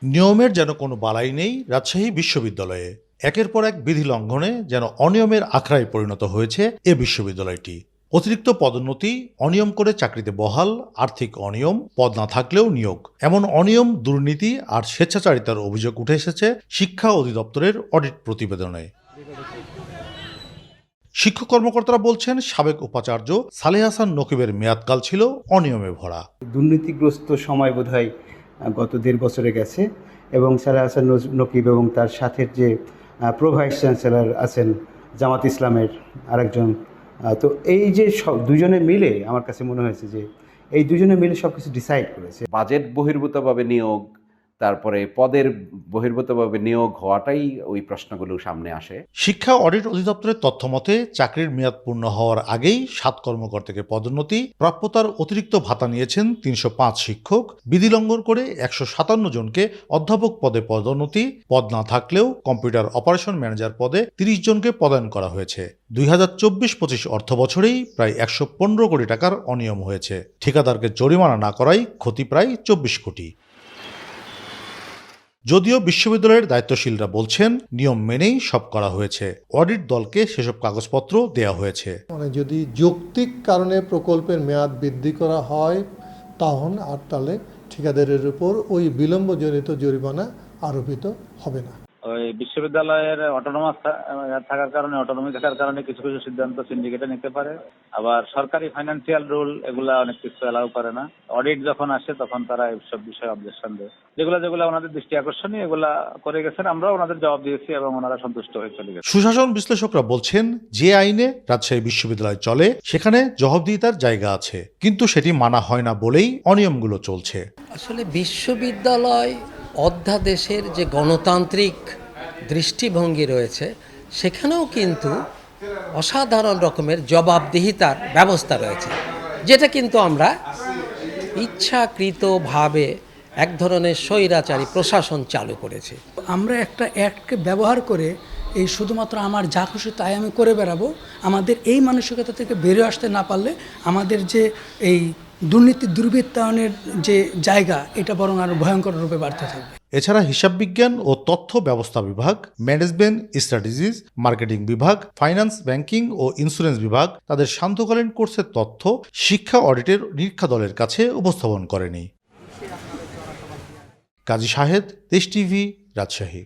নিয়মের যেন কোনো বালাই নেই রাজশাহী বিশ্ববিদ্যালয়ে। একের পর এক বিধি লঙ্ঘনে যেন অনিয়মের আখড়ায় পরিণত হয়েছে এ বিশ্ববিদ্যালয়টি। অতিরিক্ত পদোন্নতি, অনিয়ম করে চাকরিতে বহাল, আর্থিক অনিয়ম, পদ না থাকলেও নিয়োগ, এমন অনিয়ম, দুর্নীতি আর স্বেচ্ছাচারিতার অভিযোগ উঠে এসেছে শিক্ষা অধিদপ্তরের অডিট প্রতিবেদনে। শিক্ষক কর্মকর্তারা বলছেন, সাবেক উপাচার্য সালেহ হাসান নকিবের মেয়াদকাল ছিল অনিয়মে ভরা। দুর্নীতিগ্রস্ত সময় বোধহয় গত 1.5 বছরে গেছে এবং সালেহ হাসান নকিব এবং তার সাথে যে প্রো ভাইস চ্যান্সেলর আছেন জামাত ইসলামের আরেকজন, তো এই যে দুজনে মিলে আমার কাছে মনে হয়েছে যে এই দুজনে মিলে সব কিছু ডিসাইড করেছে। বাজেট বহির্ভূতভাবে নিয়োগ, তারপরে পদের বহির্ভূতভাবে নিয়োগ হওয়াটাই ওই প্রশ্নগুলো সামনে আসে। শিক্ষা অডিট অধিদপ্তরের তথ্য মতে চাকরির মেয়াদ পূর্ণ হওয়ার আগেই 7 কর্মকর্তাকে পদোন্নতি, প্রাপ্যতার অতিরিক্ত ভাতা নিয়েছেন 305 শিক্ষক, বিধি লঙ্ঘন করে 157 জনকে অধ্যাপক পদে পদোন্নতি, পদ না থাকলেও কম্পিউটার অপারেশন ম্যানেজার পদে 30 জনকে পদায়ন করা হয়েছে। 2024-25 অর্থ বছরেই প্রায় 115 কোটি টাকার অনিয়ম হয়েছে। ঠিকাদারকে জরিমানা না করায় ক্ষতি প্রায় 24 কোটি। যদিও বিশ্ববিদ্যালয়ের দায়িত্বশীলরা বলছেন নিয়ম মেনেই সব করা হয়েছে, অডিট দলকে সেসব কাগজপত্র দেয়া হয়েছে। যদি যৌক্তিক কারণে প্রকল্পের মেয়াদ বৃদ্ধি করা হয় তাহলে ঠিকাদারের উপর ওই বিলম্বজনিত জরিমানা আরোপিত হবে না। ওই বিশ্ববিদ্যালয়ের অটোনমাস থাকার কারণে কিছু কিছু সিদ্ধান্ত সিন্ডিকেটে নিতে পারে, আবার সরকারি ফাইন্যান্সিয়াল রুল এগুলা অনেক কিছু অ্যালাউ করে না। অডিট যখন আসে তখন তারা এইসব বিষয়ে অবজেকশন দেয়, যেগুলো ওনাদের দৃষ্টি আকর্ষণীয় এগুলা করে গেছেন, আমরা ওনাদের জবাব দিয়েছি এবং ওনারা সন্তুষ্ট হয়ে চলে গেছে। সুশাসন বিশ্লেষকরা বলছেন, যে আইনে রাজশাহী বিশ্ববিদ্যালয় চলে সেখানে জবাবদিহিতার জায়গা আছে, কিন্তু সেটি মানা হয় না বলেই অনিয়মগুলো চলছে। আসলে বিশ্ববিদ্যালয় অধ্যাদেশের যে গণতান্ত্রিক দৃষ্টিভঙ্গি রয়েছে সেখানেও কিন্তু অসাধারণ রকমের জবাবদিহিতার ব্যবস্থা রয়েছে, যেটা কিন্তু আমরা ইচ্ছাকৃতভাবে এক ধরনের স্বৈরাচারী প্রশাসন চালু করেছি। আমরা একটা অ্যাক্টকে ব্যবহার করে এই শুধুমাত্র আমার যা খুশি তাই আমি করে বেড়াবো, আমাদের এই মানসিকতা থেকে বেরিয়ে আসতে না পারলে আমাদের যে এই দুর্নীতি দুর্বৃত্তায়নের যে জায়গা, এটা বরং আরো ভয়ঙ্কর রূপে বাড়তে থাকবে। এছাড়া হিসাব বিজ্ঞান ও তথ্য ব্যবস্থা বিভাগ, ম্যানেজমেন্ট স্ট্র্যাটেজিস, মার্কেটিং বিভাগ, ফাইন্যান্স, ব্যাংকিং ও ইন্স্যুরেন্স বিভাগ তাদের সান্ধ্যকালীন কোর্সের তথ্য শিক্ষা অডিটের নিরীক্ষা দলের কাছে উপস্থাপন করেনি। কাজী শাহেদ, দেশ টিভি, রাজশাহী।